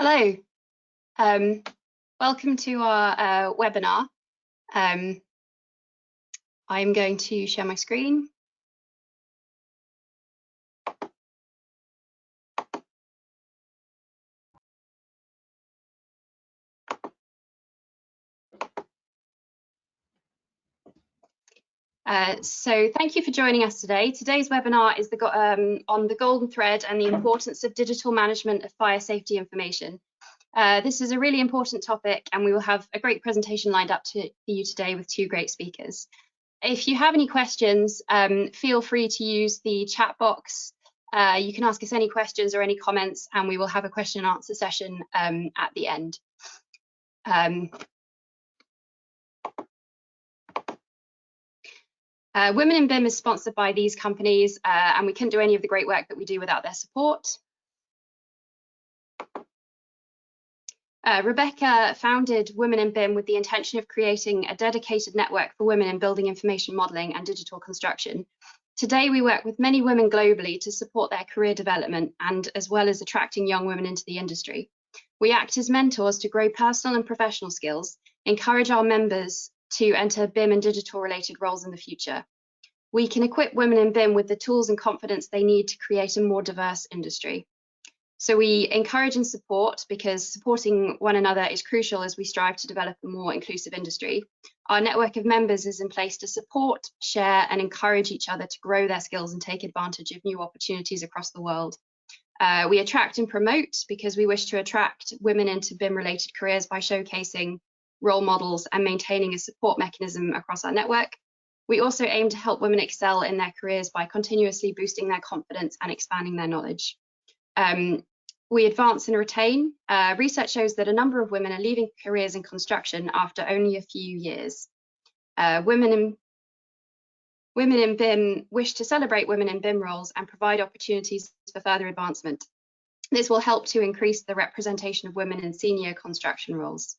Hello, welcome to our webinar. I'm going to share my screen. So thank you for joining us today. Today's webinar is on the golden thread and the importance of digital management of fire safety information. This is a really important topic, and we will have a great presentation lined up for you today with two great speakers. If you have any questions, feel free to use the chat box. You can ask us any questions or any comments, and we will have a question and answer session at the end. Women in BIM is sponsored by these companies, and we couldn't do any of the great work that we do without their support. Rebecca founded Women in BIM with the intention of creating a dedicated network for women in building information modelling and digital construction. Today, we work with many women globally to support their career development and as well as attracting young women into the industry. We act as mentors to grow personal and professional skills, encourage our members to enter BIM and digital related roles in the future. We can equip women in BIM with the tools and confidence they need to create a more diverse industry. So we encourage and support, because supporting one another is crucial as we strive to develop a more inclusive industry. Our network of members is in place to support, share and encourage each other to grow their skills and take advantage of new opportunities across the world. We attract and promote because we wish to attract women into BIM related careers by showcasing role models and maintaining a support mechanism across our network. We also aim to help women excel in their careers by continuously boosting their confidence and expanding their knowledge. We advance and retain. Research shows that a number of women are leaving careers in construction after only a few years. Women in BIM wish to celebrate women in BIM roles and provide opportunities for further advancement. This will help to increase the representation of women in senior construction roles.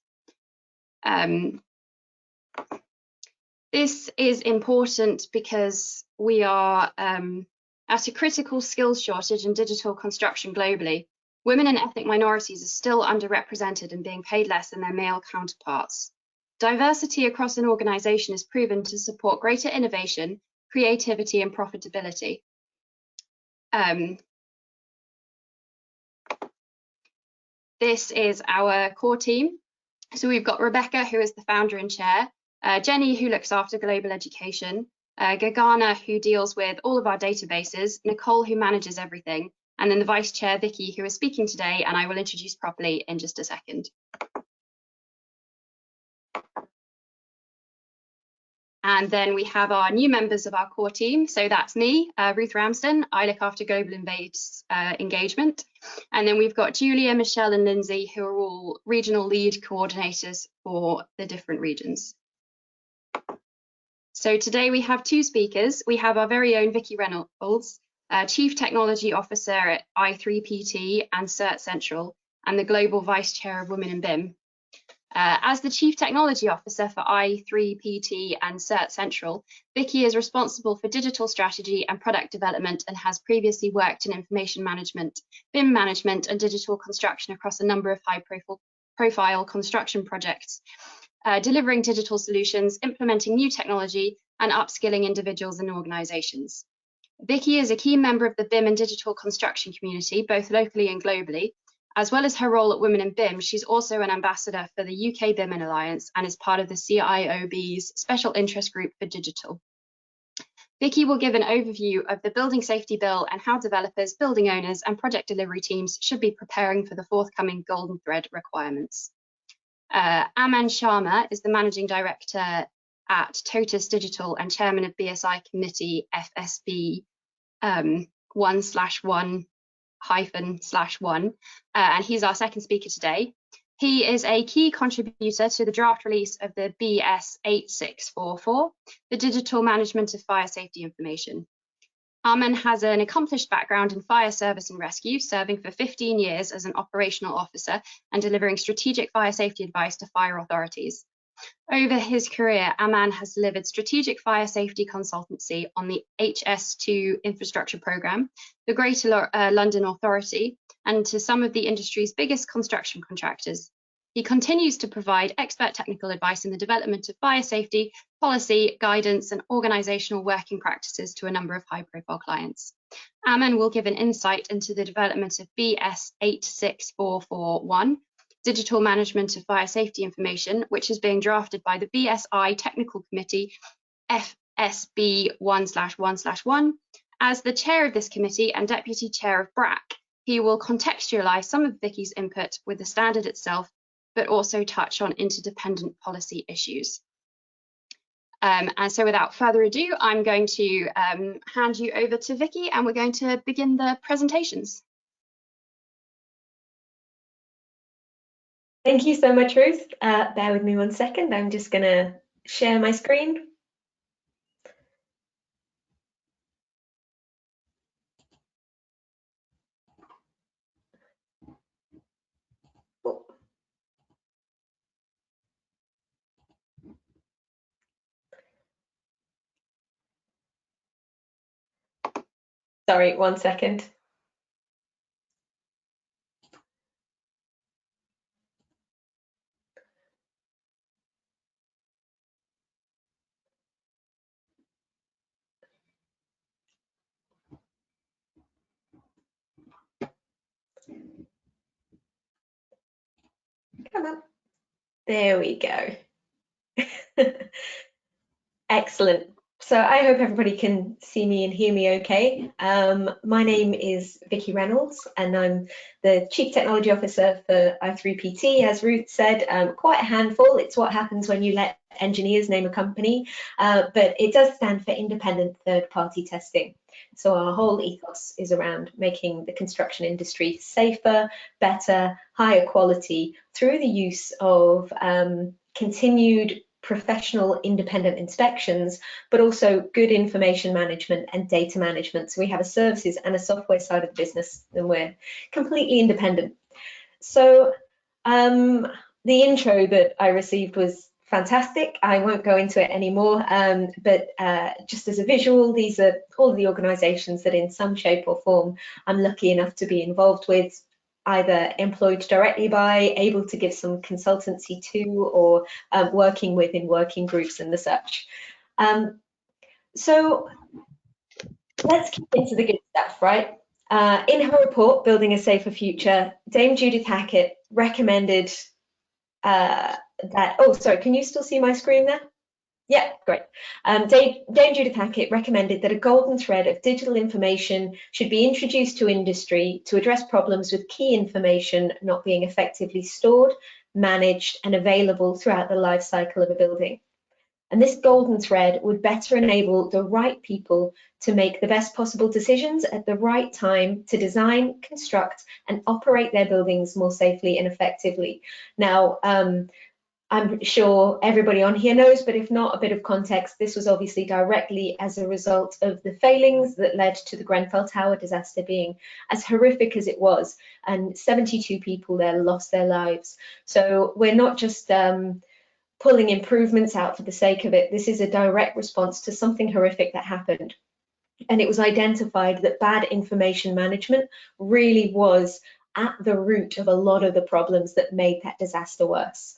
This is important because we are at a critical skills shortage in digital construction globally. Women and ethnic minorities are still underrepresented and being paid less than their male counterparts. Diversity across an organisation is proven to support greater innovation, creativity and profitability. This is our core team. So we've got Rebecca, who is the founder and chair, Jenny, who looks after global education, Gagana, who deals with all of our databases, Nicole, who manages everything, and then the vice chair, Vicki, who is speaking today, and I will introduce properly in just a second. And then we have our new members of our core team. So that's me, Ruth Ramsden. I look after global engagement. And then we've got Julia, Michelle and Lindsay, who are all regional lead coordinators for the different regions. So today we have two speakers. We have our very own Vicki Reynolds, Chief Technology Officer at I3PT and Cert Central, and the Global Vice Chair of Women in BIM. As the Chief Technology Officer for I3PT and Cert Central, Vicki is responsible for digital strategy and product development and has previously worked in information management, BIM management and digital construction across a number of high-profile construction projects, delivering digital solutions, implementing new technology and upskilling individuals and organisations. Vicki is a key member of the BIM and digital construction community, both locally and globally. As well as her role at Women in BIM, she's also an ambassador for the UK BIM Alliance and is part of the CIOB's Special Interest Group for Digital. Vicki will give an overview of the Building Safety Bill and how developers, building owners and project delivery teams should be preparing for the forthcoming Golden Thread requirements. Aman Sharma is the Managing Director at Totus Digital and Chairman of BSI Committee FSB 1/1/1, and he's our second speaker today. He is a key contributor to the draft release of the BS 8644, the Digital Management of Fire Safety Information. Aman has an accomplished background in fire service and rescue, serving for 15 years as an operational officer and delivering strategic fire safety advice to fire authorities. Over his career, Aman has delivered strategic fire safety consultancy on the HS2 infrastructure programme, the Greater London Authority, and to some of the industry's biggest construction contractors. He continues to provide expert technical advice in the development of fire safety, policy, guidance, and organisational working practices to a number of high-profile clients. Aman will give an insight into the development of BS 86441, Digital Management of Fire Safety Information, which is being drafted by the BSI Technical Committee FSB 1/1/1. As the chair of this committee and deputy chair of BRAC, he will contextualise some of Vicki's input with the standard itself, but also touch on interdependent policy issues. And so without further ado, I'm going to hand you over to Vicki, and we're going to begin the presentations. Thank you so much, Ruth. Bear with me one second. I'm just going to share my screen. Sorry, one second. Come on. There we go. Excellent. So I hope everybody can see me and hear me okay. My name is Vicki Reynolds, and I'm the Chief Technology Officer for i3PT. As Ruth said, quite a handful. It's what happens when you let engineers name a company, but it does stand for independent third-party testing. So our whole ethos is around making the construction industry safer, better, higher quality through the use of continued professional independent inspections, but also good information management and data management. So we have a services and a software side of the business, and we're completely independent. So the intro that I received was fantastic. I won't go into it anymore, but just as a visual, these are all of the organisations that in some shape or form I'm lucky enough to be involved with, either employed directly by, able to give some consultancy to, or working with in working groups and the such. So let's get into the good stuff, right? In her report, Building a Safer Future, Dame Judith Hackett recommended that, oh, sorry, can you still see my screen there? Yeah, great. Dame Judith Hackett recommended that a golden thread of digital information should be introduced to industry to address problems with key information not being effectively stored, managed, and available throughout the life cycle of a building. And this golden thread would better enable the right people to make the best possible decisions at the right time to design, construct, and operate their buildings more safely and effectively. Now, I'm sure everybody on here knows, but if not, a bit of context, this was obviously directly as a result of the failings that led to the Grenfell Tower disaster being as horrific as it was, and 72 people there lost their lives. So we're not just pulling improvements out for the sake of it. This is a direct response to something horrific that happened. And it was identified that bad information management really was at the root of a lot of the problems that made that disaster worse.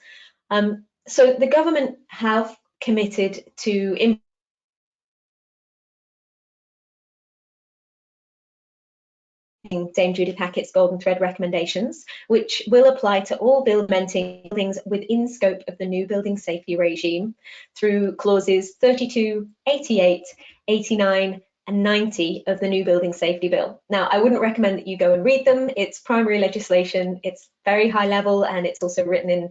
So the government have committed to Dame Judith Hackett's Golden Thread recommendations, which will apply to all buildings within scope of the new building safety regime through clauses 32, 88, 89, and 90 of the new building safety bill. Now, I wouldn't recommend that you go and read them. It's primary legislation, it's very high level, and it's also written in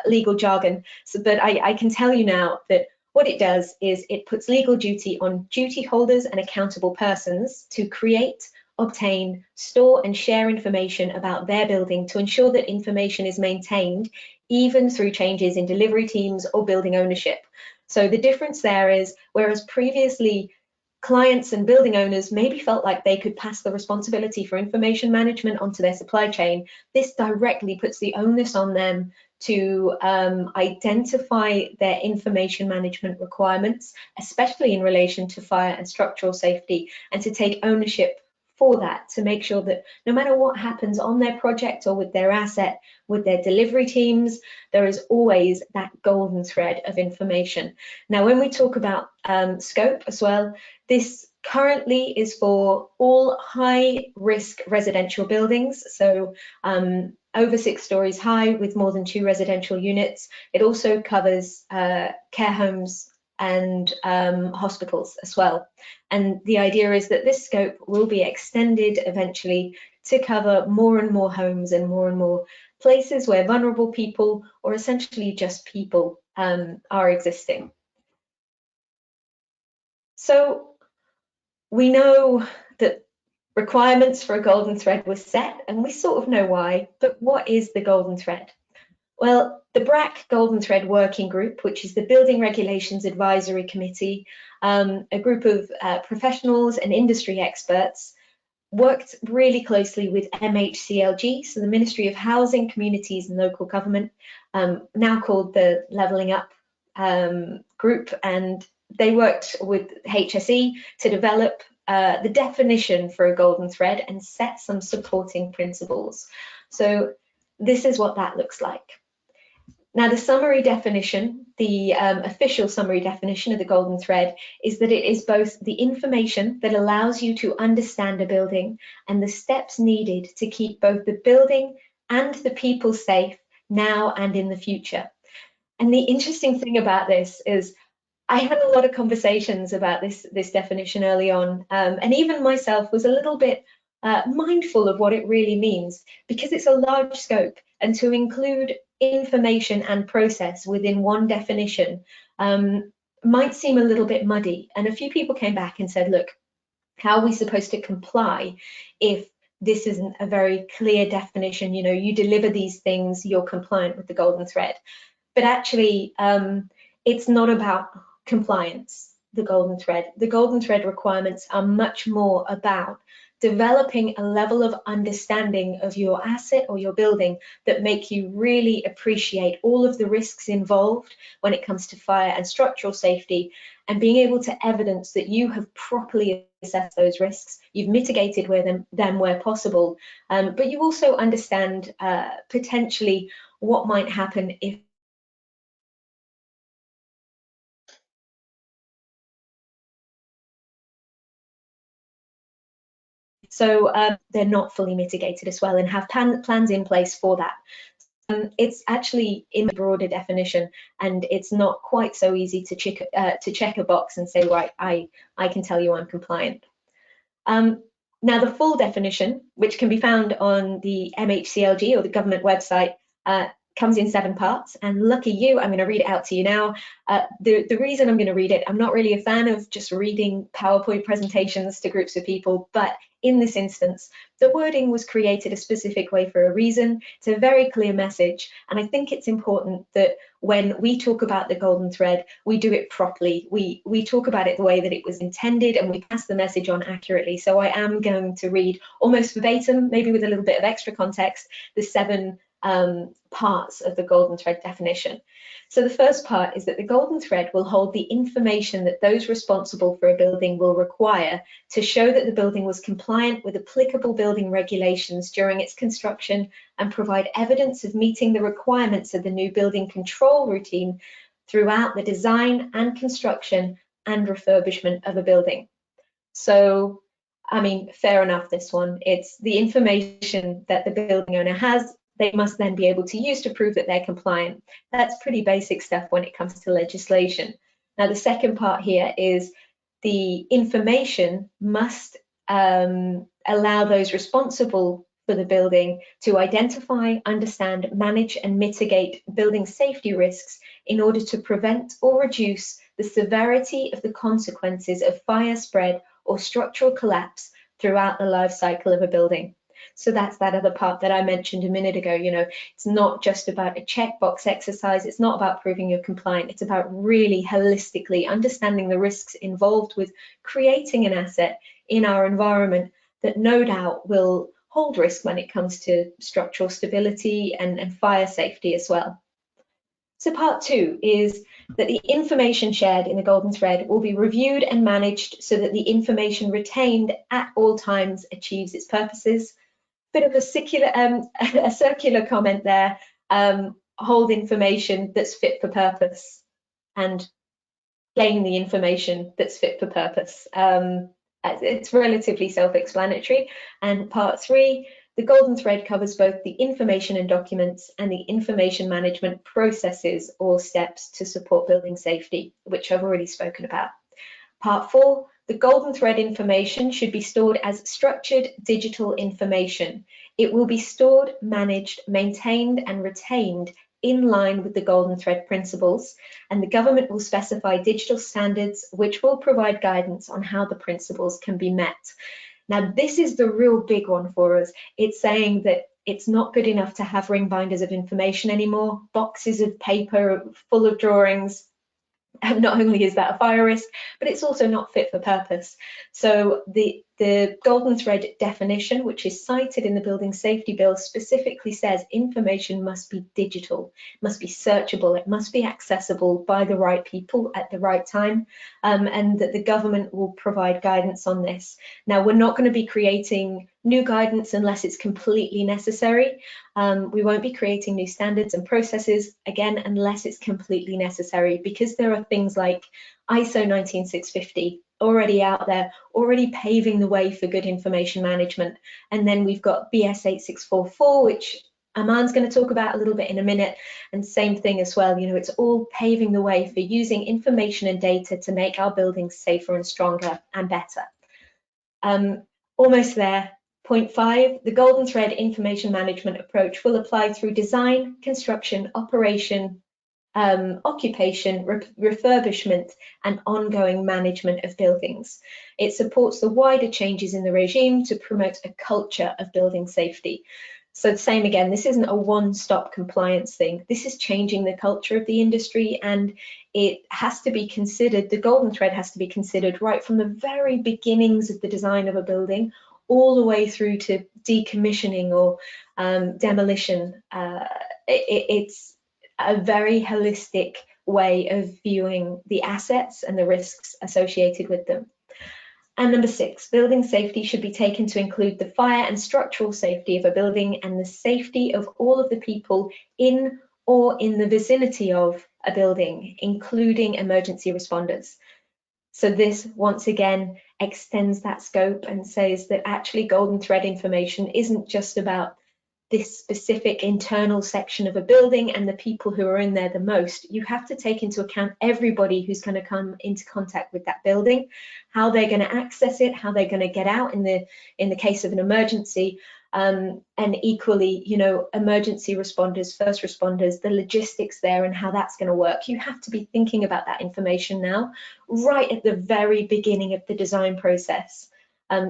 legal jargon. So, but I can tell you now that what it does is it puts legal duty on duty holders and accountable persons to create, obtain, store, and share information about their building to ensure that information is maintained even through changes in delivery teams or building ownership. So the difference there is, whereas previously clients and building owners maybe felt like they could pass the responsibility for information management onto their supply chain, this directly puts the onus on them to identify their information management requirements, especially in relation to fire and structural safety, and to take ownership for that, to make sure that no matter what happens on their project or with their asset, with their delivery teams, there is always that golden thread of information. Now, when we talk about scope as well, this currently is for all high-risk residential buildings, so over 6 stories high with more than 2 residential units. It also covers care homes and hospitals as well. And the idea is that this scope will be extended eventually to cover more and more homes and more places where vulnerable people, or essentially just people, are existing. So we know that requirements for a golden thread were set, and we sort of know why, but what is the golden thread? Well, the BRAC Golden Thread Working Group, which is the Building Regulations Advisory Committee, a group of professionals and industry experts, worked really closely with MHCLG, so the Ministry of Housing, Communities and Local Government, now called the Levelling Up group, and they worked with HSE to develop the definition for a golden thread and set some supporting principles. So this is what that looks like. Now, the summary definition, the official summary definition of the golden thread, is that it is both the information that allows you to understand a building and the steps needed to keep both the building and the people safe now and in the future. And the interesting thing about this is I had a lot of conversations about this definition early on, and even myself was a little bit mindful of what it really means, because it's a large scope, and to include information and process within one definition might seem a little bit muddy. And a few people came back and said, look, how are we supposed to comply if this isn't a very clear definition? You know, you deliver these things, you're compliant with the golden thread. But actually, it's not about compliance, the golden thread. The golden thread requirements are much more about developing a level of understanding of your asset or your building that make you really appreciate all of the risks involved when it comes to fire and structural safety, and being able to evidence that you have properly assessed those risks, you've mitigated them where possible, but you also understand potentially what might happen if so they're not fully mitigated as well, and have plans in place for that. It's actually in the broader definition, and it's not quite so easy to check a box and say, right, I can tell you I'm compliant. Now, the full definition, which can be found on the MHCLG or the government website, comes in 7 parts, and lucky you, I'm going to read it out to you now. The reason I'm going to read it, I'm not really a fan of just reading PowerPoint presentations to groups of people, but in this instance, the wording was created a specific way for a reason. It's a very clear message, and I think it's important that when we talk about the golden thread, we do it properly. We talk about it the way that it was intended, and we pass the message on accurately. So I am going to read almost verbatim, maybe with a little bit of extra context, the 7 parts of the golden thread definition. So the first part is that the golden thread will hold the information that those responsible for a building will require to show that the building was compliant with applicable building regulations during its construction, and provide evidence of meeting the requirements of the new building control routine throughout the design and construction and refurbishment of a building. So, I mean, fair enough, this one. It's the information that the building owner has, they must then be able to use to prove that they're compliant. That's pretty basic stuff when it comes to legislation. Now, the second part here is the information must allow those responsible for the building to identify, understand, manage and mitigate building safety risks in order to prevent or reduce the severity of the consequences of fire spread or structural collapse throughout the life cycle of a building. So that's that other part that I mentioned a minute ago. You know, it's not just about a checkbox exercise. It's not about proving you're compliant. It's about really holistically understanding the risks involved with creating an asset in our environment that no doubt will hold risk when it comes to structural stability and fire safety as well. So part 2 is that the information shared in the golden thread will be reviewed and managed so that the information retained at all times achieves its purposes. Bit of a circular comment there. Hold information that's fit for purpose and gain the information that's fit for purpose. It's relatively self-explanatory. And part 3, the golden thread covers both the information and documents and the information management processes or steps to support building safety, which I've already spoken about. Part 4, the golden thread information should be stored as structured digital information. It will be stored, managed, maintained and retained in line with the golden thread principles, and the government will specify digital standards which will provide guidance on how the principles can be met. Now, this is the real big one for us. It's saying that it's not good enough to have ring binders of information anymore, boxes of paper full of drawings. And not only is that a fire risk, but it's also not fit for purpose. So the golden thread definition, which is cited in the Building Safety Bill, specifically says information must be digital, must be searchable, it must be accessible by the right people at the right time, and that the government will provide guidance on this. Now, we're not going to be creating new guidance unless it's completely necessary. We won't be creating new standards and processes, again, unless it's completely necessary, because there are things like ISO 19650 already out there, already paving the way for good information management. And then we've got BS 8644, which Aman's going to talk about a little bit in a minute, and same thing as well. You know, it's all paving the way for using information and data to make our buildings safer and stronger and better. Almost there. Point 5, the golden thread information management approach will apply through design, construction, operation, occupation, refurbishment and ongoing management of buildings. It supports the wider changes in the regime to promote a culture of building safety. So the same again, this isn't a one-stop compliance thing. This is changing the culture of the industry, and it has to be considered, the golden thread has to be considered right from the very beginnings of the design of a building all the way through to decommissioning or demolition. It's a very holistic way of viewing the assets and the risks associated with them. And number 6, building safety should be taken to include the fire and structural safety of a building and the safety of all of the people in or in the vicinity of a building, including emergency responders. So this, once again, extends that scope and says that actually golden thread information isn't just about this specific internal section of a building and the people who are in there the most. You have to take into account everybody who's going to come into contact with that building, how they're going to access it, how they're going to get out in the case of an emergency, and equally, you know, emergency responders, first responders, the logistics there and how that's going to work. You have to be thinking about that information now, right at the very beginning of the design process.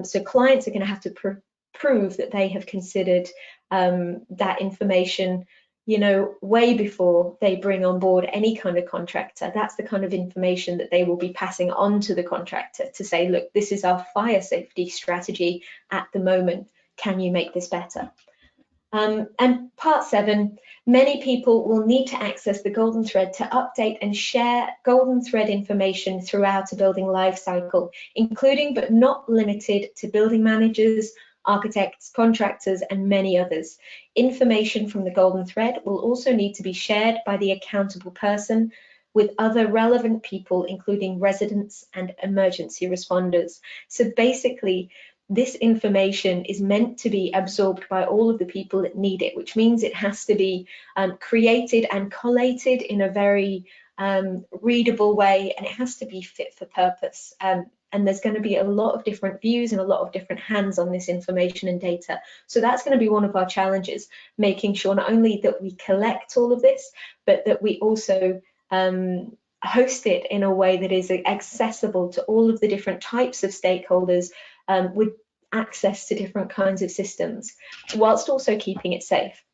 So clients are going to have to prove that they have considered that information, you know, way before they bring on board any kind of contractor. That's the kind of information that they will be passing on to the contractor to say, look, this is our fire safety strategy at the moment. Can you make this better? And part 7, many people will need to access the golden thread to update and share golden thread information throughout a building life cycle, including but not limited to building managers, architects, contractors, and many others. Information from the golden thread will also need to be shared by the accountable person with other relevant people, including residents and emergency responders. So basically, this information is meant to be absorbed by all of the people that need it, which means it has to be created and collated in a very readable way, and it has to be fit for purpose. And there's going to be a lot of different views and a lot of different hands on this information and data. So that's going to be one of our challenges, making sure not only that we collect all of this, but that we also host it in a way that is accessible to all of the different types of stakeholders with access to different kinds of systems, whilst also keeping it safe.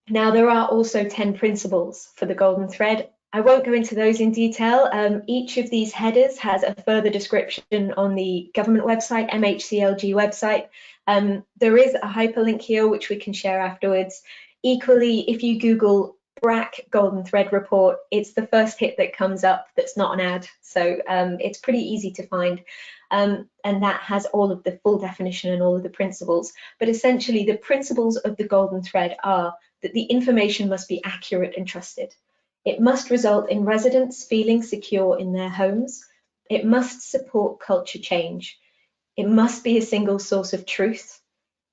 Now, there are also 10 principles for the golden thread. I won't go into those in detail. Each of these headers has a further description on the government website, MHCLG website. There is a hyperlink here which we can share afterwards. Equally, if you Google BRAC Golden Thread report, it's the first hit that comes up that's not an ad, so it's pretty easy to find, and that has all of the full definition and all of the principles. But essentially the principles of the Golden Thread are that the information must be accurate and trusted. It must result in residents feeling secure in their homes. It must support culture change. It must be a single source of truth,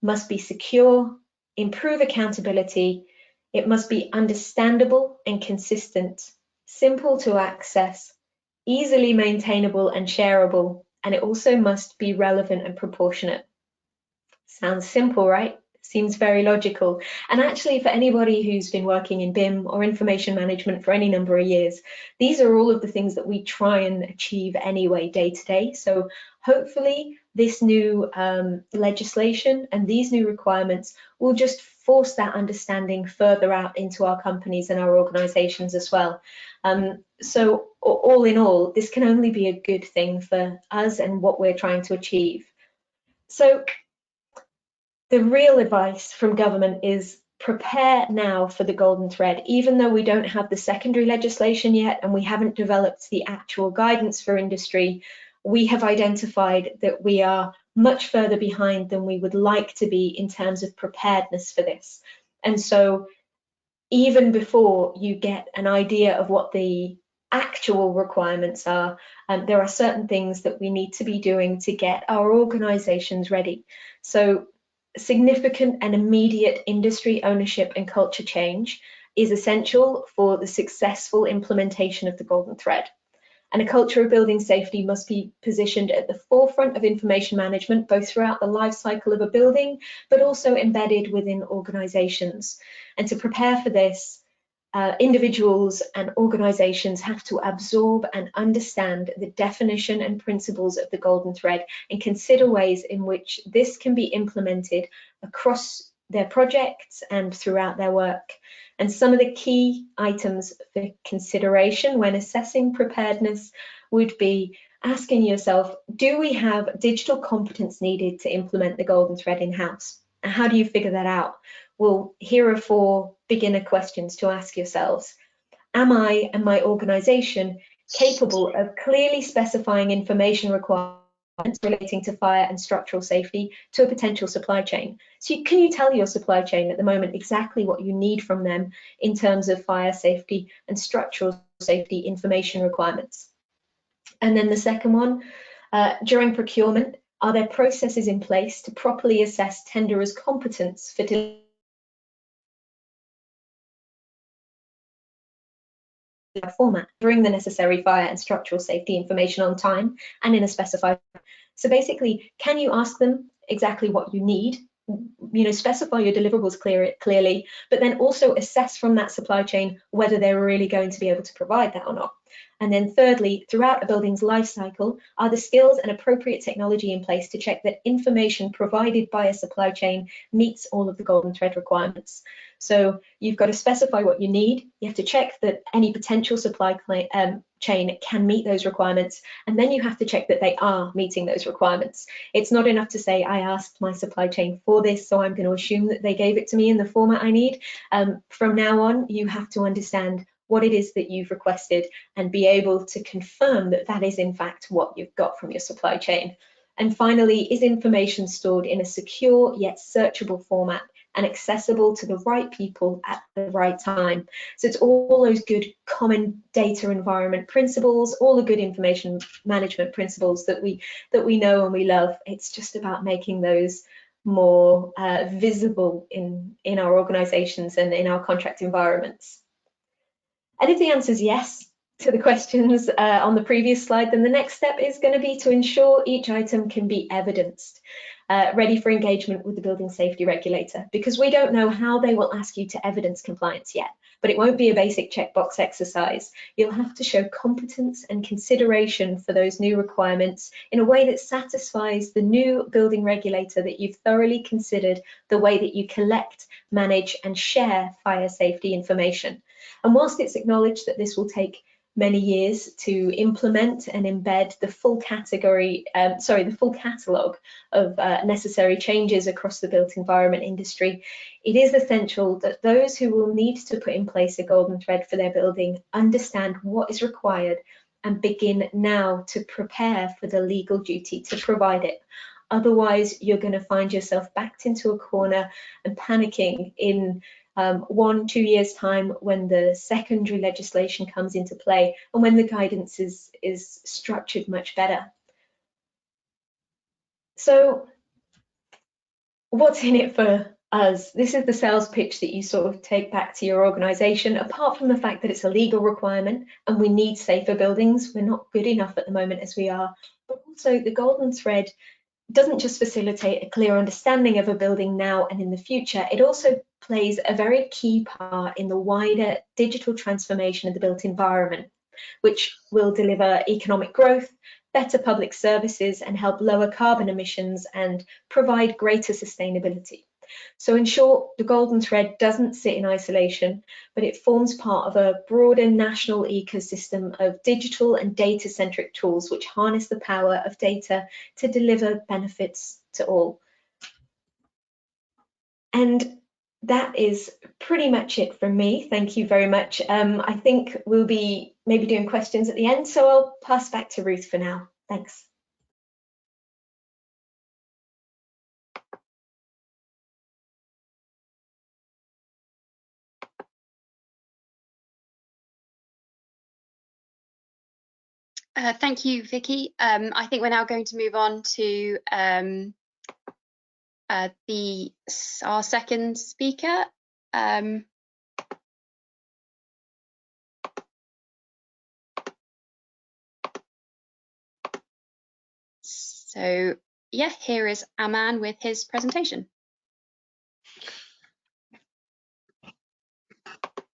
must be secure, improve accountability. It must be understandable and consistent, simple to access, easily maintainable and shareable, and it also must be relevant and proportionate. Sounds simple, right? Seems very logical. And actually, for anybody who's been working in BIM or information management for any number of years, these are all of the things that we try and achieve anyway, day to day. So hopefully this new legislation and these new requirements will just force that understanding further out into our companies and our organizations as well. So all in all, this can only be a good thing for us and what we're trying to achieve. So the real advice from government is prepare now for the Golden Thread. Even though we don't have the secondary legislation yet and we haven't developed the actual guidance for industry, we have identified that we are much further behind than we would like to be in terms of preparedness for this. And so even before you get an idea of what the actual requirements are, there are certain things that we need to be doing to get our organizations ready. So significant and immediate industry ownership and culture change is essential for the successful implementation of the Golden Thread. And a culture of building safety must be positioned at the forefront of information management, both throughout the life cycle of a building, but also embedded within organizations. And to prepare for this, individuals and organizations have to absorb and understand the definition and principles of the Golden Thread and consider ways in which this can be implemented across their projects and throughout their work. And some of the key items for consideration when assessing preparedness would be asking yourself, do we have digital competence needed to implement the Golden Thread in-house? And how do you figure that out? Well, here are 4 beginner questions to ask yourselves. Am I and my organization capable of clearly specifying information requirements relating to fire and structural safety to a potential supply chain? So can you tell your supply chain at the moment exactly what you need from them in terms of fire safety and structural safety information requirements? And then the second one, during procurement, are there processes in place to properly assess tenderers' competence for format, bring the necessary fire and structural safety information on time and in a specified way? So basically, can you ask them exactly what you need? Specify your deliverables clearly, but then also assess from that supply chain whether they're really going to be able to provide that or not. And then thirdly, throughout a building's life cycle, are the skills and appropriate technology in place to check that information provided by a supply chain meets all of the Golden Thread requirements? So you've got to specify what you need. You have to check that any potential supply chain can meet those requirements, and then you have to check that they are meeting those requirements. It's not enough to say, I asked my supply chain for this, so I'm going to assume that they gave it to me in the format I need. From now on, you have to understand what it is that you've requested and be able to confirm that that is in fact what you've got from your supply chain. And finally, is information stored in a secure yet searchable format and accessible to the right people at the right time? So it's all those good common data environment principles, all the good information management principles that we know and we love. It's just about making those more visible in our organizations and in our contract environments. And if the answer is yes to the questions on the previous slide, then the next step is going to be to ensure each item can be evidenced, ready for engagement with the building safety regulator, because we don't know how they will ask you to evidence compliance yet, but it won't be a basic checkbox exercise. You'll have to show competence and consideration for those new requirements in a way that satisfies the new building regulator that you've thoroughly considered the way that you collect, manage and share fire safety information. And whilst it's acknowledged that this will take many years to implement and embed the full the full catalogue of necessary changes across the built environment industry, it is essential that those who will need to put in place a golden thread for their building understand what is required and begin now to prepare for the legal duty to provide it. Otherwise, you're going to find yourself backed into a corner and panicking in 1-2 years' time when the secondary legislation comes into play and when the guidance is structured much better. So what's in it for us? This is the sales pitch that you sort of take back to your organisation. Apart from the fact that it's a legal requirement and we need safer buildings, we're not good enough at the moment as we are, but also the golden thread doesn't just facilitate a clear understanding of a building now and in the future, it also plays a very key part in the wider digital transformation of the built environment, which will deliver economic growth, better public services, and help lower carbon emissions and provide greater sustainability. So in short, the golden thread doesn't sit in isolation, but it forms part of a broader national ecosystem of digital and data-centric tools which harness the power of data to deliver benefits to all. And that is pretty much it from me. Thank you very much. I think we'll be maybe doing questions at the end, so I'll pass back to Ruth for now. Thanks. Thank you, Vicki. I think we're now going to move on to our second speaker. So yeah, here is Aman with his presentation.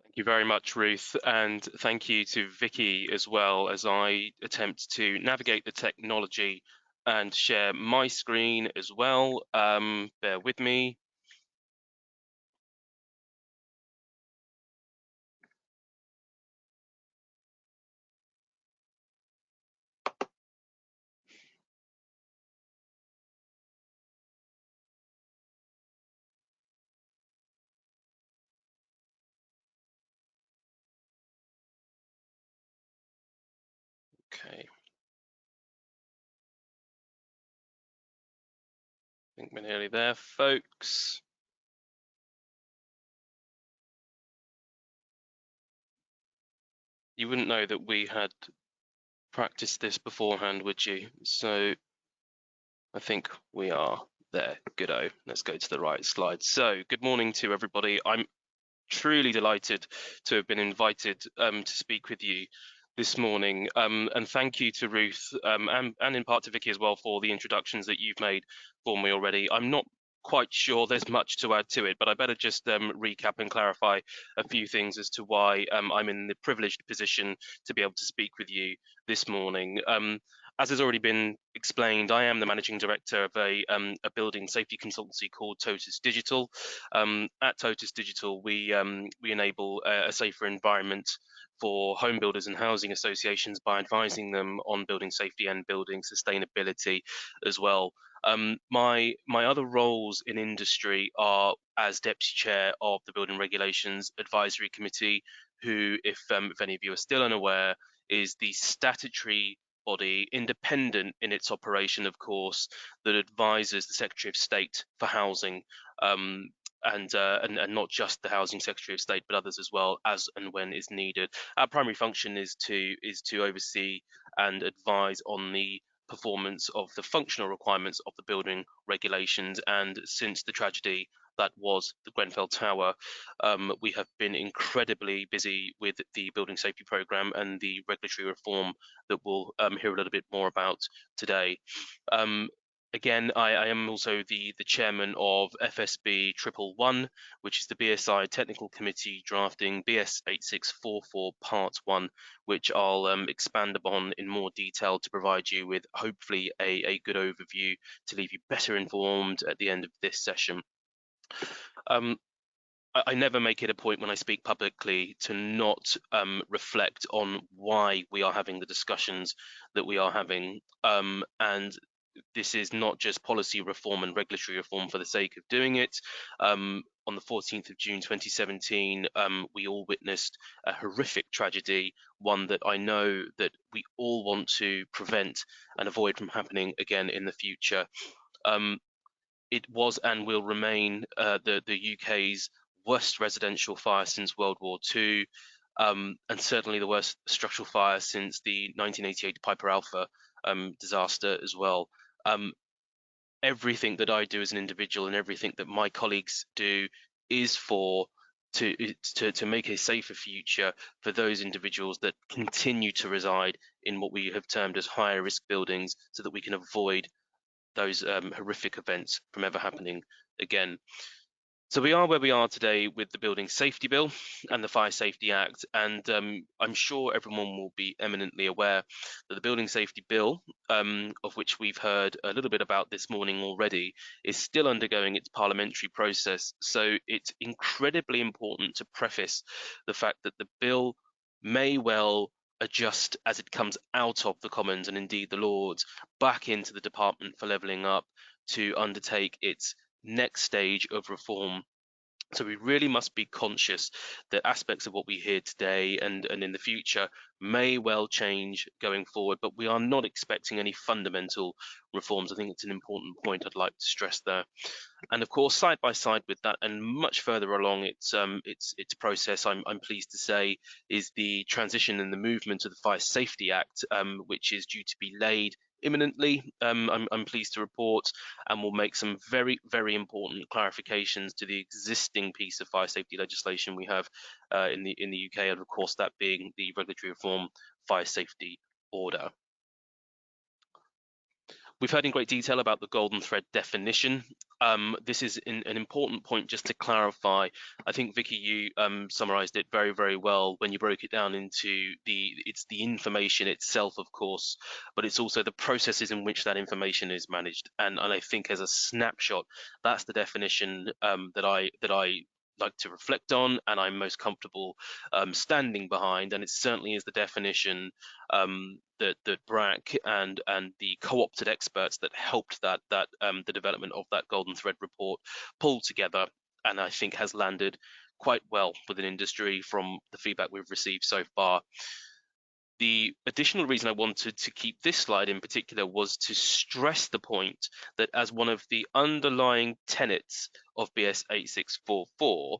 Thank you very much, Ruth, and thank you to Vicki as well as I attempt to navigate the technology and share my screen as well. Bear with me. Okay. I think we're nearly there, folks. You wouldn't know that we had practiced this beforehand, would you? So I think we are there. Good-o. Let's go to the right slide. So good morning to everybody. I'm truly delighted to have been invited to speak with you this morning, and thank you to Ruth and in part to Vicki as well for the introductions that you've made for me already. I'm not quite sure there's much to add to it, but I better just recap and clarify a few things as to why I'm in the privileged position to be able to speak with you this morning. As has already been explained, I am the managing director of a building safety consultancy called Totus Digital. At Totus Digital, we enable a safer environment for home builders and housing associations by advising them on building safety and building sustainability as well. My other roles in industry are as Deputy Chair of the Building Regulations Advisory Committee, who, if any of you are still unaware, is the statutory body, independent in its operation, of course, that advises the Secretary of State for Housing, and not just the Housing Secretary of State, but others as well, as and when is needed. Our primary function is to oversee and advise on the performance of the functional requirements of the building regulations. And since the tragedy that was the Grenfell Tower, we have been incredibly busy with the building safety programme and the regulatory reform that we'll hear a little bit more about today. Again, I am also the chairman of FSB 111, which is the BSI Technical Committee drafting BS 8644 Part 1, which I'll expand upon in more detail to provide you with hopefully a good overview to leave you better informed at the end of this session. I never make it a point when I speak publicly to not reflect on why we are having the discussions that we are having. And this is not just policy reform and regulatory reform for the sake of doing it. On the 14th of June 2017, we all witnessed a horrific tragedy, one that I know that we all want to prevent and avoid from happening again in the future. It was and will remain the UK's worst residential fire since World War II, and certainly the worst structural fire since the 1988 Piper Alpha disaster as well. Everything that I do as an individual and everything that my colleagues do is to make a safer future for those individuals that continue to reside in what we have termed as higher risk buildings, so that we can avoid those horrific events from ever happening again. So we are where we are today with the Building Safety Bill and the Fire Safety Act, and I'm sure everyone will be eminently aware that the Building Safety Bill, of which we've heard a little bit about this morning already, is still undergoing its parliamentary process. So it's incredibly important to preface the fact that the bill may well adjust as it comes out of the Commons and indeed the Lords back into the Department for Levelling Up to undertake its next stage of reform. So we really must be conscious that aspects of what we hear today and in the future may well change going forward, but we are not expecting any fundamental reforms. I think it's an important point I'd like to stress there. And of course, side by side with that, and much further along its process, I'm pleased to say, is the transition and the movement of the Fire Safety Act, which is due to be laid imminently. I'm pleased to report, and will make some very, very important clarifications to the existing piece of fire safety legislation we have in the UK, and of course that being the Regulatory Reform Fire Safety Order. We've heard in great detail about the golden thread definition. This is an important point just to clarify. I think, Vicki, you summarised it very, very well when you broke it down into it's the information itself, of course, but it's also the processes in which that information is managed. And I think as a snapshot, that's the definition that I like to reflect on, and I'm most comfortable standing behind. And it certainly is the definition that BRAC and the co-opted experts that helped the development of that golden thread report pulled together, and I think has landed quite well within industry from the feedback we've received so far. The additional reason I wanted to keep this slide in particular was to stress the point that as one of the underlying tenets of BS 8644,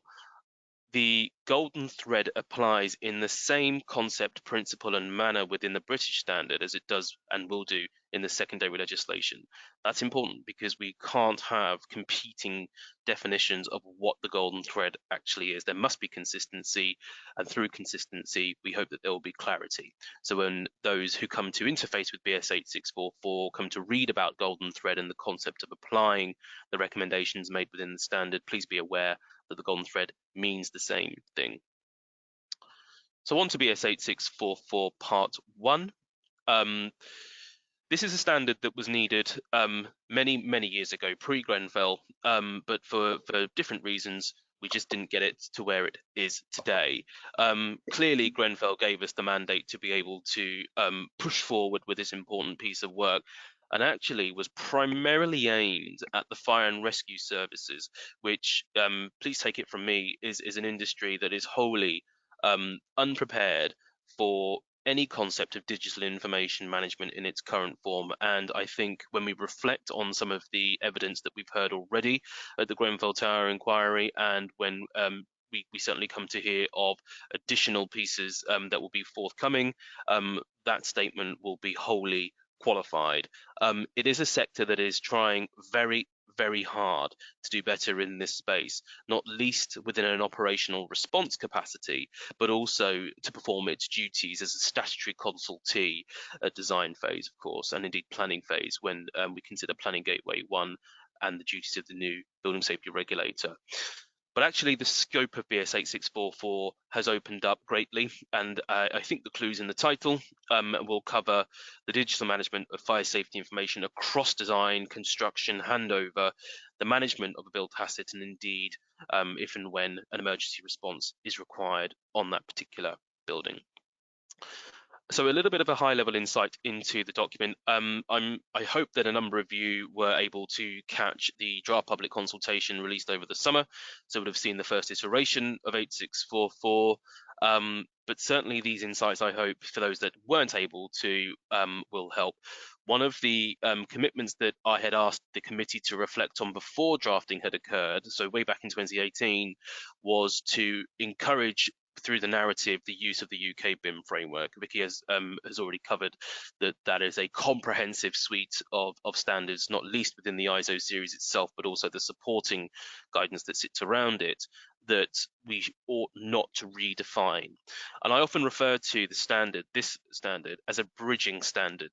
the golden thread applies in the same concept, principle and manner within the British standard as it does and will do in the secondary legislation. That's important because we can't have competing definitions of what the golden thread actually is. There must be consistency, and through consistency we hope that there will be clarity. So when those who come to interface with BS 8644 come to read about golden thread and the concept of applying the recommendations made within the standard, please be aware that the golden thread means the same thing. So on to BS 8644 Part 1. This is a standard that was needed many years ago, pre-Grenfell, but for different reasons, we just didn't get it to where it is today. Clearly, Grenfell gave us the mandate to be able to push forward with this important piece of work, and actually was primarily aimed at the fire and rescue services, which, please take it from me, is an industry that is wholly unprepared for any concept of digital information management in its current form. And I think when we reflect on some of the evidence that we've heard already at the Grenfell Tower inquiry, and when we certainly come to hear of additional pieces that will be forthcoming, that statement will be wholly qualified. It is a sector that is trying very hard to do better in this space, not least within an operational response capacity, but also to perform its duties as a statutory consultee at design phase, of course, and indeed planning phase when we consider Planning Gateway 1 and the duties of the new building safety regulator. But actually, the scope of BS 8644 has opened up greatly, and I think the clues in the title will cover the digital management of fire safety information across design, construction, handover, the management of a built asset, and indeed, if and when an emergency response is required on that particular building. So a little bit of a high-level insight into the document. I hope that a number of you were able to catch the draft public consultation released over the summer, so would have seen the first iteration of 8644. But certainly these insights, I hope, for those that weren't able to, will help. One of the commitments that I had asked the committee to reflect on before drafting had occurred, so way back in 2018, was to encourage through the narrative the use of the UK BIM framework. Vicki has already covered that is a comprehensive suite of standards, not least within the ISO series itself, but also the supporting guidance that sits around it, that we ought not to redefine. And I often refer to this standard, as a bridging standard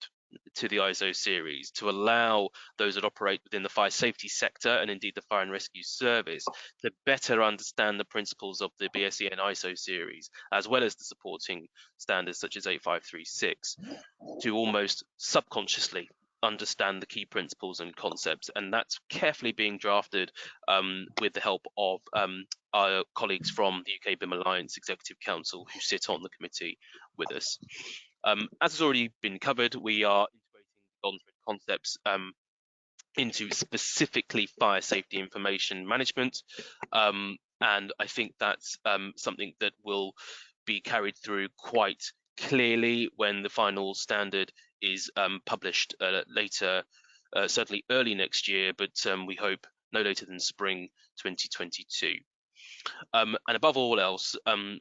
to the ISO series, to allow those that operate within the fire safety sector and indeed the fire and rescue service to better understand the principles of the BSE and ISO series, as well as the supporting standards such as 8536, to almost subconsciously understand the key principles and concepts. And that's carefully being drafted with the help of our colleagues from the UK BIM Alliance Executive Council who sit on the committee with us. As has already been covered, we are integrating golden thread concepts into specifically fire safety information management, and I think that's something that will be carried through quite clearly when the final standard is published later, certainly early next year, but we hope no later than spring 2022. And above all else,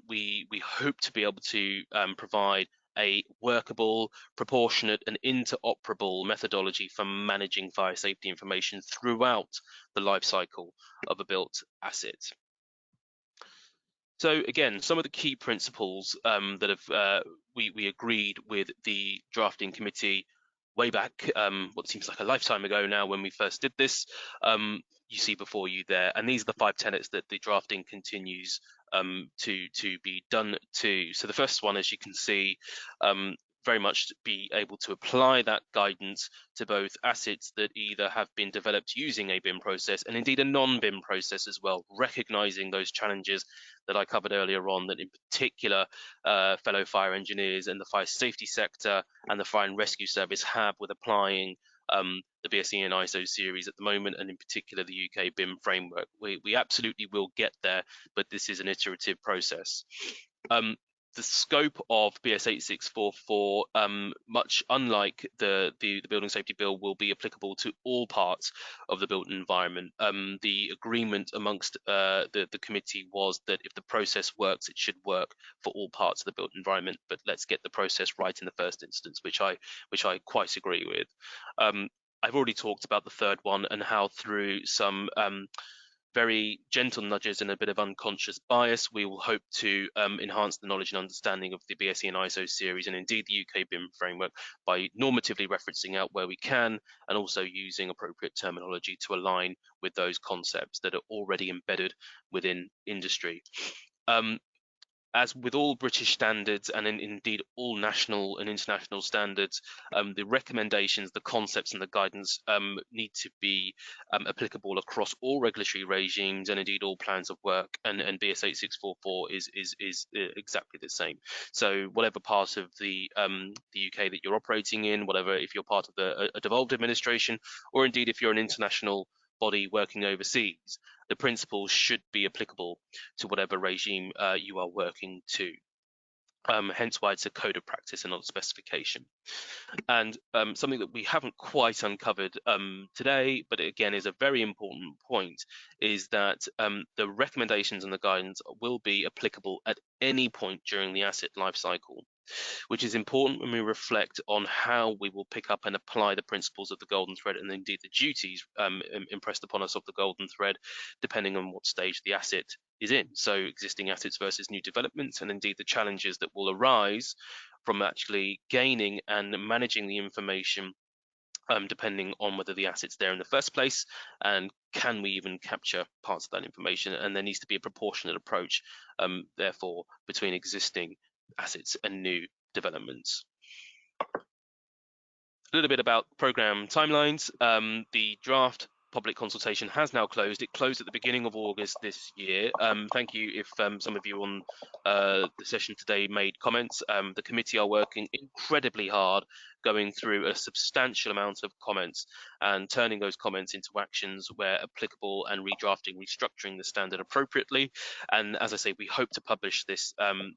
we hope to be able to provide a workable, proportionate and interoperable methodology for managing fire safety information throughout the life cycle of a built asset. So again, some of the key principles that have we agreed with the drafting committee way back, what seems like a lifetime ago now when we first did this, you see before you there, and these are the 5 tenets that the drafting continues to be done to. So the first one, as you can see, very much to be able to apply that guidance to both assets that either have been developed using a BIM process and indeed a non-BIM process as well, recognizing those challenges that I covered earlier on, that in particular fellow fire engineers in the fire safety sector and the fire and rescue service have with applying the BSE and ISO series at the moment, and in particular the UK BIM framework. We absolutely will get there, but this is an iterative process. The scope of BS 8644, much unlike the Building Safety Bill, will be applicable to all parts of the built environment. The agreement amongst the committee was that if the process works, it should work for all parts of the built environment. But let's get the process right in the first instance, which I quite agree with. I've already talked about the third one and how through some very gentle nudges and a bit of unconscious bias, we will hope to enhance the knowledge and understanding of the BSE and ISO series and indeed the UK BIM framework by normatively referencing out where we can and also using appropriate terminology to align with those concepts that are already embedded within industry. As with all British standards and indeed all national and international standards, the recommendations, the concepts and the guidance need to be applicable across all regulatory regimes and indeed all plans of work, and BS 8644 is exactly the same. So whatever part of the UK that you're operating in, whatever, if you're part of a devolved administration, or indeed if you're an international body working overseas, the principles should be applicable to whatever regime you are working to. Hence why it's a code of practice and not a specification. And something that we haven't quite uncovered today, but again is a very important point, is that the recommendations and the guidance will be applicable at any point during the asset life cycle, which is important when we reflect on how we will pick up and apply the principles of the golden thread and indeed the duties impressed upon us of the golden thread, depending on what stage the asset is in. So existing assets versus new developments, and indeed the challenges that will arise from actually gaining and managing the information depending on whether the asset's there in the first place, and can we even capture parts of that information. And there needs to be a proportionate approach, therefore, between existing assets and new developments. A little bit about programme timelines. The draft public consultation has now closed. It closed at the beginning of August this year. Thank you if some of you on the session today made comments. The committee are working incredibly hard, going through a substantial amount of comments and turning those comments into actions where applicable, and redrafting, restructuring the standard appropriately. And as I say, we hope to publish this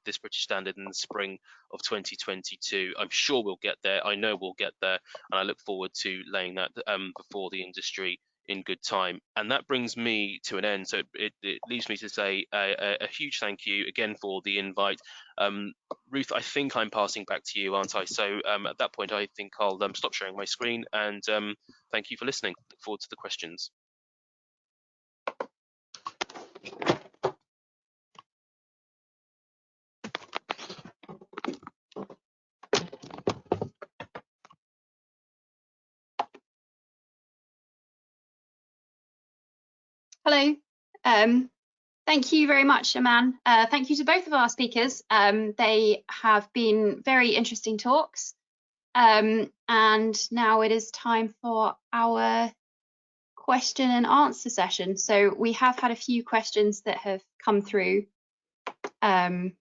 this British standard in the spring of 2022. I'm sure we'll get there. I know we'll get there, and I look forward to laying that before the industry in good time. And that brings me to an end. So it leaves me to say a huge thank you again for the invite. Ruth, I think I'm passing back to you, aren't I? So at that point, I think I'll stop sharing my screen, and thank you for listening. Look forward to the questions. Hello. Thank you very much, Aman. Thank you to both of our speakers. They have been very interesting talks. And now it is time for our question and answer session. So we have had a few questions that have come through. So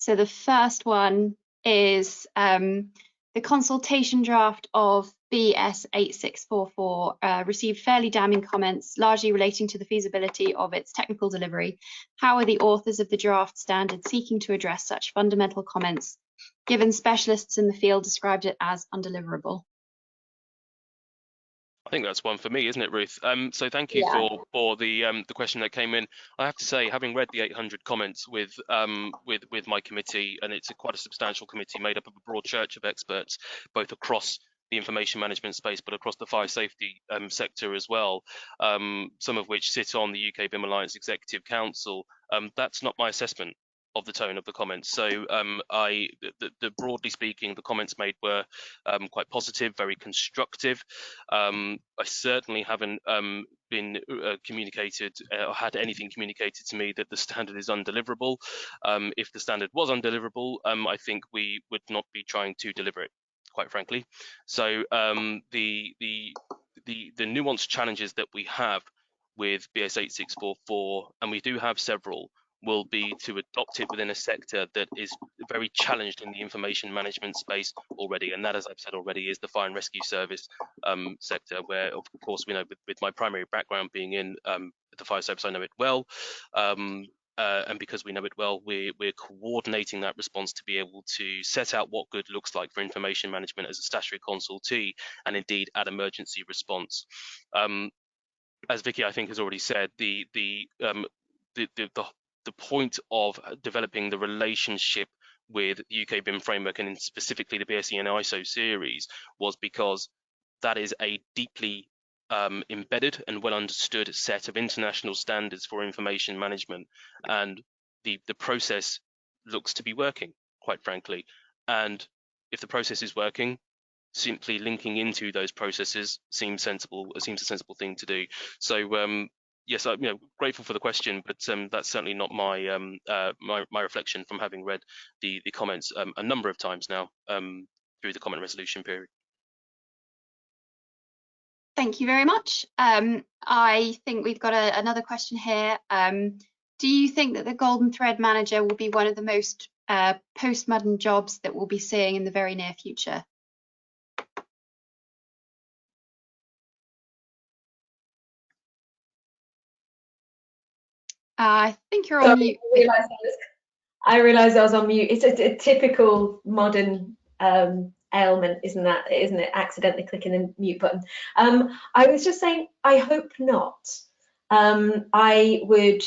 the first one is the consultation draft of BS 8644 received fairly damning comments, largely relating to the feasibility of its technical delivery. How are the authors of the draft standard seeking to address such fundamental comments, given specialists in the field described it as undeliverable? I think that's one for me, isn't it, Ruth? So thank you for the question that came in. I have to say, having read the 800 comments with my committee, and it's quite a substantial committee made up of a broad church of experts, both across the information management space, but across the fire safety sector as well, some of which sit on the UK BIM Alliance Executive Council. That's not my assessment of the tone of the comments. So broadly speaking, the comments made were quite positive, very constructive. I certainly haven't been communicated or had anything communicated to me that the standard is undeliverable. If the standard was undeliverable, I think we would not be trying to deliver it, quite frankly. So the nuanced challenges that we have with BS 8644, and we do have several, will be to adopt it within a sector that is very challenged in the information management space already. And that, as I've said already, is the fire and rescue service sector, where, of course, we know with my primary background being in the fire service, I know it well. And because we know it well, we're coordinating that response to be able to set out what good looks like for information management as a statutory consultee, and indeed at emergency response. As Vicki, I think, has already said, the point of developing the relationship with the UK BIM framework, and specifically the BSE and ISO series, was because that is a deeply embedded and well understood set of international standards for information management, and the process looks to be working, quite frankly. And if the process is working, simply linking into those processes seems sensible. It seems a sensible thing to do. So yes, I'm grateful for the question, but that's certainly not my my reflection from having read the comments a number of times now through the comment resolution period. Thank you very much. I think we've got another question here. Do you think that the Golden Thread Manager will be one of the most postmodern jobs that we'll be seeing in the very near future? I think you're on mute. I realised I was on mute. It's a typical modern ailment, isn't it? Accidentally clicking the mute button. I was just saying, I hope not. I would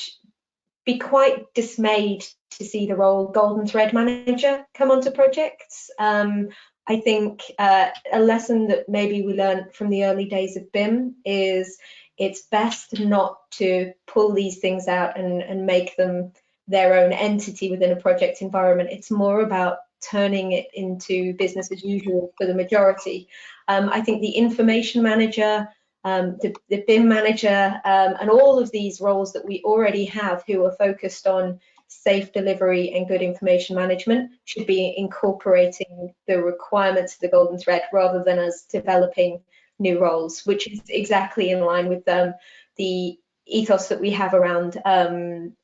be quite dismayed to see the role Golden Thread Manager come onto projects. I think a lesson that maybe we learned from the early days of BIM is it's best not to pull these things out and make them their own entity within a project environment. It's more about turning it into business as usual for the majority. I think the information manager, the BIM manager, and all of these roles that we already have who are focused on safe delivery and good information management should be incorporating the requirements of the golden thread rather than us developing new roles, which is exactly in line with the ethos that we have around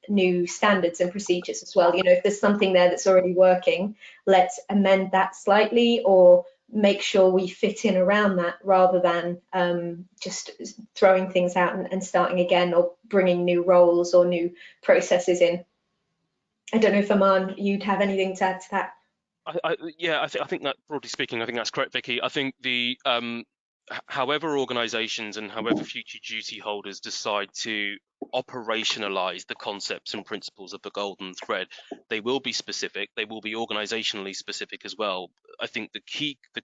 new standards and procedures as well. You know, if there's something there that's already working, let's amend that slightly or make sure we fit in around that rather than just throwing things out and starting again or bringing new roles or new processes in. I don't know if Aman, you'd have anything to add to that. I think that, broadly speaking, I think that's correct, Vicky. I think the however organisations and however future duty holders decide to operationalise the concepts and principles of the golden thread, they will be specific. They will be organisationally specific as well. I think the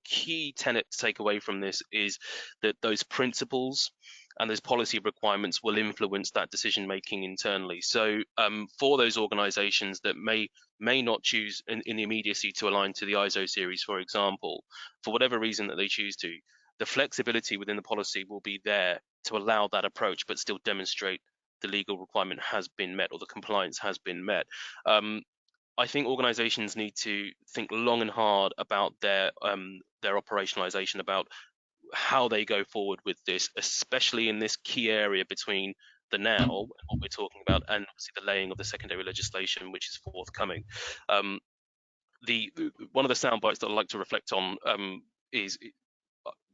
key tenet to take away from this is that those principles and those policy requirements will influence that decision making internally. So for those organisations that may not choose in the immediacy to align to the ISO series, for example, for whatever reason that they choose to, the flexibility within the policy will be there to allow that approach, but still demonstrate the legal requirement has been met or the compliance has been met. I think organisations need to think long and hard about their operationalisation, about how they go forward with this, especially in this key area between the now and what we're talking about, and obviously the laying of the secondary legislation, which is forthcoming. One of the sound bites that I'd like to reflect on is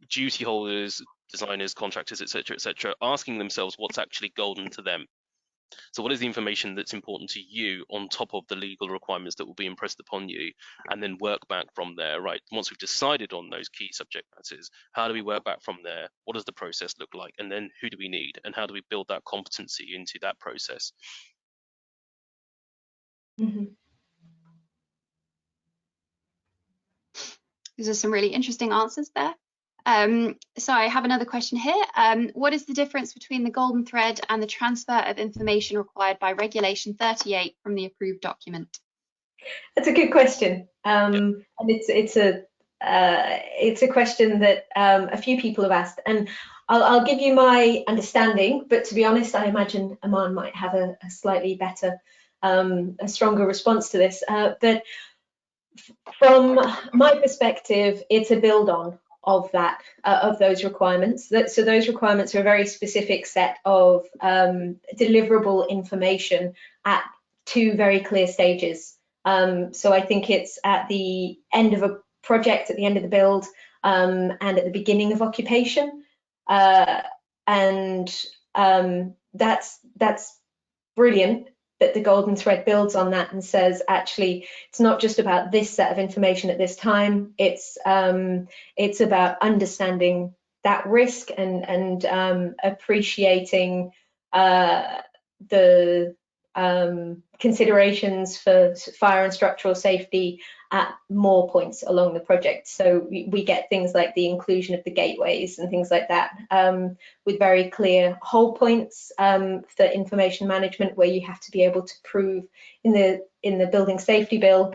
duty holders, designers, contractors, etc., asking themselves what's actually golden to them. So what is the information that's important to you on top of the legal requirements that will be impressed upon you, and then work back from there, right? Once we've decided on those key subject matters, how do we work back from there? What does the process look like? And then who do we need? And how do we build that competency into that process? Mm-hmm. These are some really interesting answers there. So I have another question here. What is the difference between the golden thread and the transfer of information required by Regulation 38 from the approved document? That's a good question, and it's a question that a few people have asked, and I'll give you my understanding. But to be honest, I imagine Aman might have a slightly better, a stronger response to this. But from my perspective, it's a build on of that, of those requirements. So those requirements are a very specific set of deliverable information at two very clear stages. So I think it's at the end of a project, at the end of the build, and at the beginning of occupation. And that's brilliant. But the golden thread builds on that and says, actually, it's not just about this set of information at this time. It's about understanding that risk and appreciating the considerations for fire and structural safety at more points along the project. So we get things like the inclusion of the gateways and things like that, with very clear whole points for information management, where you have to be able to prove in the building safety bill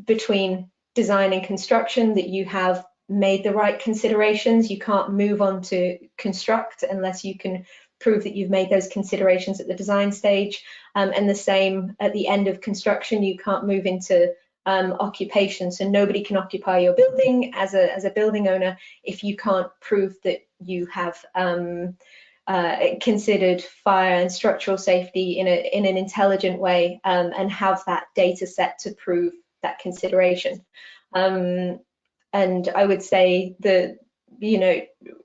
between design and construction that you have made the right considerations. You can't move on to construct unless you can prove that you've made those considerations at the design stage, and the same at the end of construction. You can't move into occupation, so nobody can occupy your building as a building owner if you can't prove that you have considered fire and structural safety in an intelligent way, and have that data set to prove that consideration. And I would say the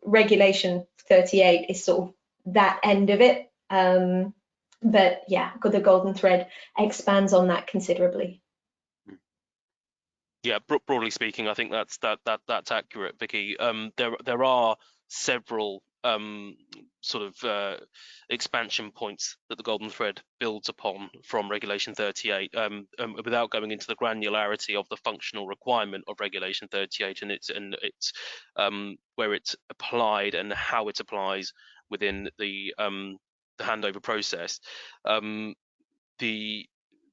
Regulation 38 is sort of that end of it, but yeah, the golden thread expands on that considerably. Yeah, broadly speaking, I think that's accurate, Vicky. There are several sort of expansion points that the golden thread builds upon from Regulation 38, without going into the granularity of the functional requirement of Regulation 38 and its where it's applied and how it applies within the handover process.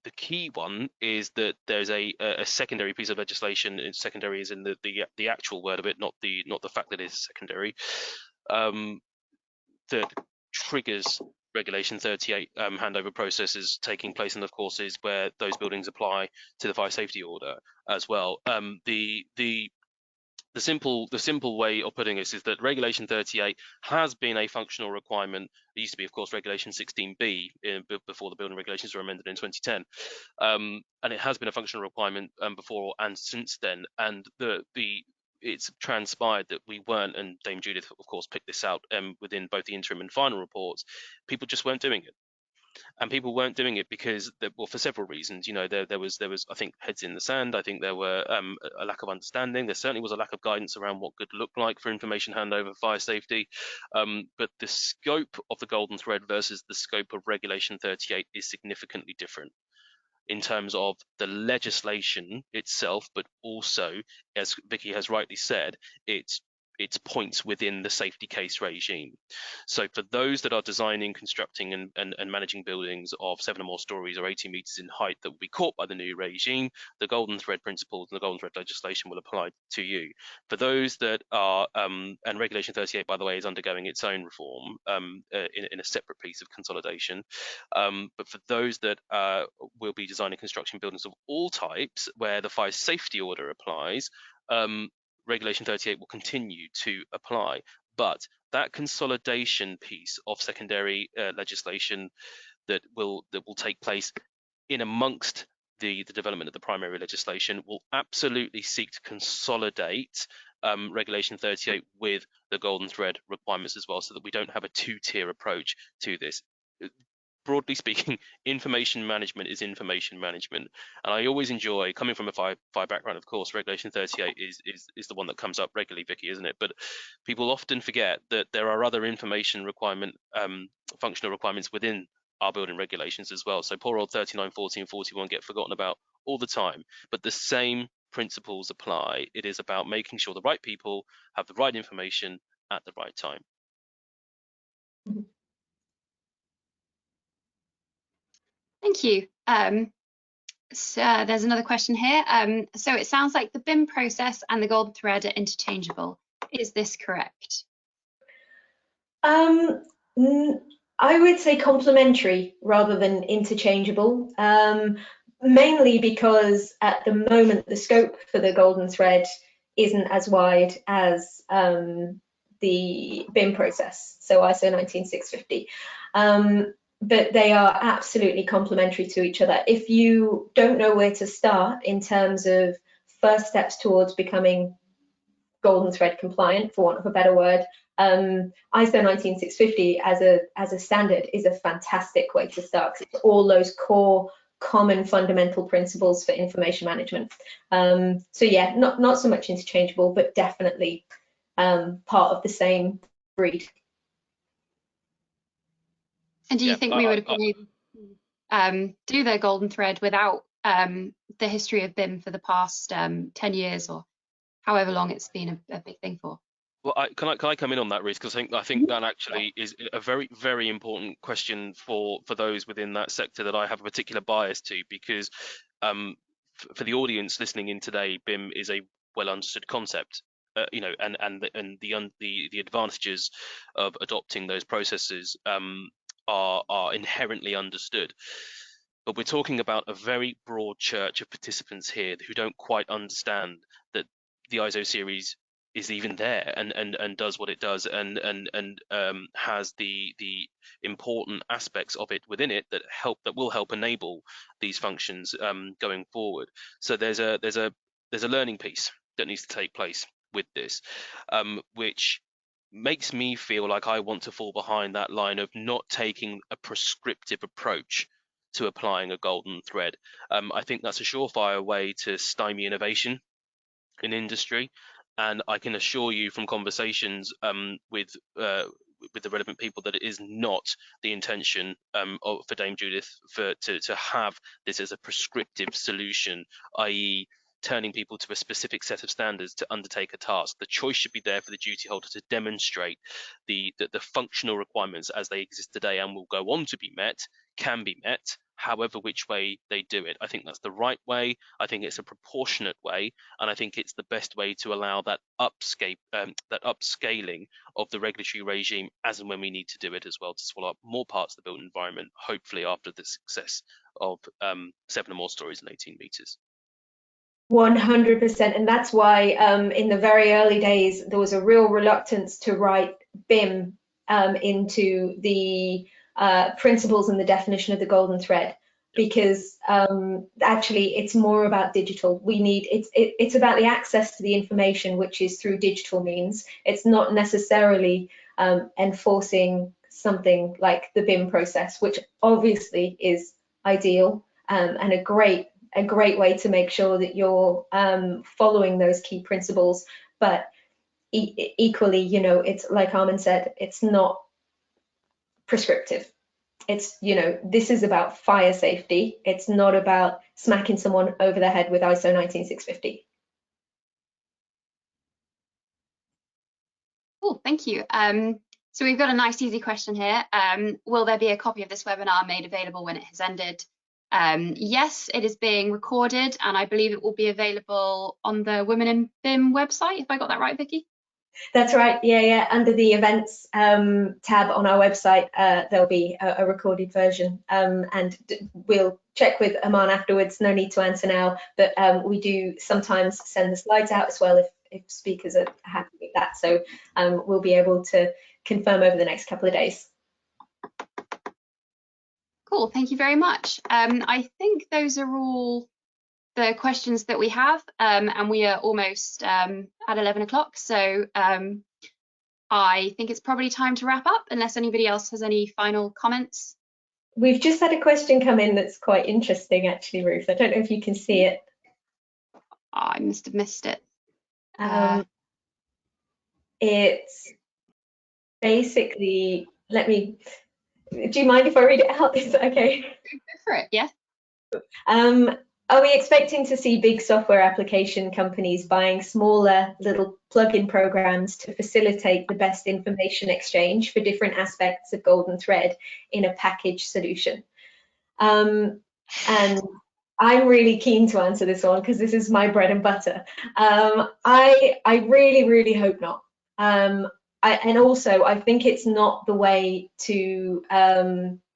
the key one is that there's a secondary piece of legislation. And secondary is in the actual word of it, not the fact that it's secondary, that triggers Regulation 38 handover processes taking place in the courses where those buildings apply to the fire safety order as well. The simple way of putting this is that Regulation 38 has been a functional requirement. It used to be, of course, Regulation 16B before the building regulations were amended in 2010, and it has been a functional requirement before and since then. And it's transpired that we weren't, and Dame Judith, of course, picked this out within both the interim and final reports. People just weren't doing it. And people weren't doing it because, well, for several reasons. You know, there was I think heads in the sand. I think there were a lack of understanding. There certainly was a lack of guidance around what good looked like for information handover fire safety. But the scope of the golden thread versus the scope of Regulation 38 is significantly different in terms of the legislation itself, but also, as Vicki has rightly said, it's points within the safety case regime. So for those that are designing, constructing and managing buildings of 7 or more stories or 80 meters in height that will be caught by the new regime, the golden thread principles and the golden thread legislation will apply to you. For those that are, and Regulation 38, by the way, is undergoing its own reform in a separate piece of consolidation. But for those that will be designing construction buildings of all types where the fire safety order applies, Regulation 38 will continue to apply, but that consolidation piece of secondary legislation that will take place in amongst the development of the primary legislation will absolutely seek to consolidate Regulation 38 with the golden thread requirements as well, so that we don't have a two-tier approach to this. Broadly speaking, information management is information management, and I always enjoy, coming from a fire background, of course, Regulation 38 is the one that comes up regularly, Vicki, isn't it? But people often forget that there are other information requirement, functional requirements within our building regulations as well. So poor old 39, 40 and 41 get forgotten about all the time, but the same principles apply. It is about making sure the right people have the right information at the right time. Thank you. So there's another question here. So it sounds like the BIM process and the golden thread are interchangeable. Is this correct? I would say complementary rather than interchangeable, mainly because at the moment the scope for the golden thread isn't as wide as the BIM process, so ISO 19650. But they are absolutely complementary to each other. If you don't know where to start in terms of first steps towards becoming golden thread compliant, for want of a better word, ISO 19650 as a standard is a fantastic way to start, because it's all those core common fundamental principles for information management. So yeah, not so much interchangeable, but definitely part of the same breed. And do you think we would have been able to do the golden thread without the history of BIM for the past 10 years or however long it's been a big thing for? Well, can I come in on that, Ruth? Because I think that actually is a very, very important question for those within that sector that I have a particular bias to, because for the audience listening in today, BIM is a well understood concept. You know, and the advantages of adopting those processes are inherently understood. But we're talking about a very broad church of participants here who don't quite understand that the ISO series is even there and does what it does and has the important aspects of it within it that will help enable these functions going forward. So there's a learning piece that needs to take place with this, which makes me feel like I want to fall behind that line of not taking a prescriptive approach to applying a golden thread. I think that's a surefire way to stymie innovation in industry, and I can assure you from conversations with the relevant people that it is not the intention for Dame Judith to have this as a prescriptive solution, i.e. turning people to a specific set of standards to undertake a task. The choice should be there for the duty holder to demonstrate the functional requirements as they exist today and will go on to be met, can be met, however which way they do it. I think that's the right way. I think it's a proportionate way, and I think it's the best way to allow that upscaling of the regulatory regime as and when we need to do it as well, to swallow up more parts of the built environment, hopefully after the success of 7 or more stories in 18 meters. 100%, and that's why in the very early days there was a real reluctance to write BIM into the principles and the definition of the golden thread, because actually it's more about digital. It's about the access to the information, which is through digital means. It's not necessarily enforcing something like the BIM process, which obviously is ideal and a great way to make sure that you're following those key principles. But equally, you know, it's like Aman said, it's not prescriptive. It's, you know, this is about fire safety. It's not about smacking someone over the head with ISO 19650. Cool, thank you. So we've got a nice easy question here. Will there be a copy of this webinar made available when it has ended? Yes, it is being recorded, and I believe it will be available on the Women in BIM website. If I got that right, Vicki? That's right. Yeah. Under the events tab on our website, there'll be a recorded version, and we'll check with Aman afterwards. No need to answer now, but we do sometimes send the slides out as well if speakers are happy with that. So we'll be able to confirm over the next couple of days. Cool, thank you very much. I think those are all the questions that we have, and we are almost at 11 o'clock. So I think it's probably time to wrap up, unless anybody else has any final comments. We've just had a question come in that's quite interesting, actually, Ruth. I don't know if you can see it. Oh, I must have missed it. It's basically, do you mind if I read it out? Is that okay? Go for it, yeah. Are we expecting to see big software application companies buying smaller little plug-in programs to facilitate the best information exchange for different aspects of Golden Thread in a package solution? And I'm really keen to answer this one because this is my bread and butter. I really hope not. And also, I think it's not the way to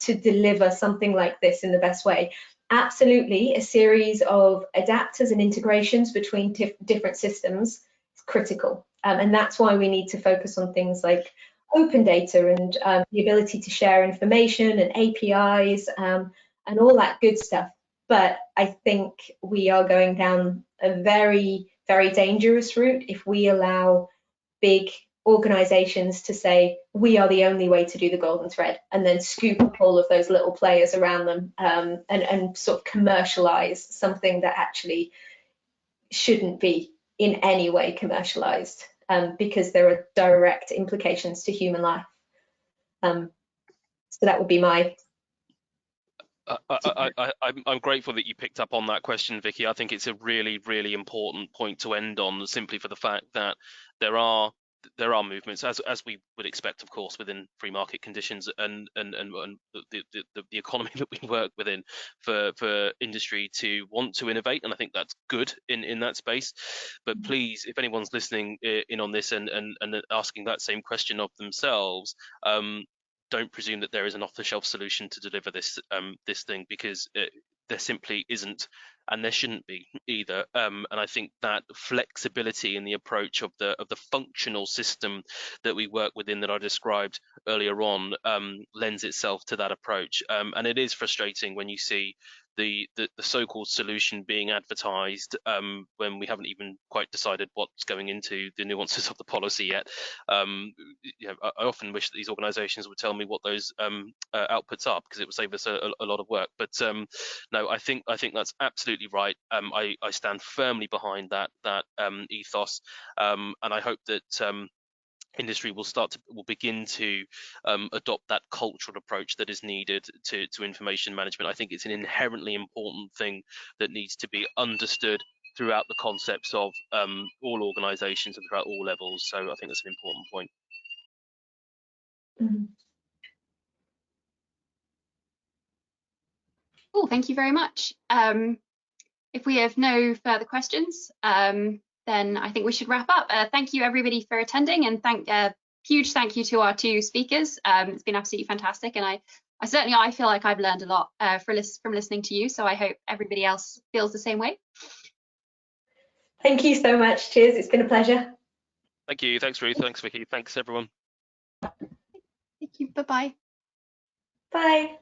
deliver something like this in the best way. Absolutely, a series of adapters and integrations between different systems is critical, and that's why we need to focus on things like open data and the ability to share information and APIs and all that good stuff. But I think we are going down a very dangerous route if we allow big organizations to say we are the only way to do the golden thread, and then scoop up all of those little players around them and sort of commercialize something that actually shouldn't be in any way commercialized, because there are direct implications to human life. So that would be my I'm grateful that you picked up on that question, Vicki. I think it's a really important point to end on, simply for the fact that there are movements, as we would expect, of course, within free market conditions and the economy that we work within, for industry to want to innovate, and I think that's good in that space. But please, if anyone's listening in on this and asking that same question of themselves, don't presume that there is an off-the-shelf solution to deliver this thing, because there simply isn't, and there shouldn't be either. And I think that flexibility in the approach of the functional system that we work within, that I described earlier on, lends itself to that approach. And it is frustrating when you see the so-called solution being advertised when we haven't even quite decided what's going into the nuances of the policy yet. You know, I often wish that these organisations would tell me what those outputs are, because it would save us a lot of work. But no, I think that's absolutely right. I stand firmly behind that ethos, and I hope that industry will begin to adopt that cultural approach that is needed to information management. I think it's an inherently important thing that needs to be understood, throughout the concepts of all organisations and throughout all levels. So I think that's an important point. Mm-hmm. Cool, thank you very much. If we have no further questions, then I think we should wrap up. Thank you everybody for attending, and huge thank you to our two speakers. It's been absolutely fantastic, and I certainly feel like I've learned a lot from listening to you, so I hope everybody else feels the same way. Thank you so much. Cheers, it's been a pleasure. Thank you. Thanks, Ruth. Thanks, Vicky. Thanks, everyone. Thank you. Bye-bye. Bye.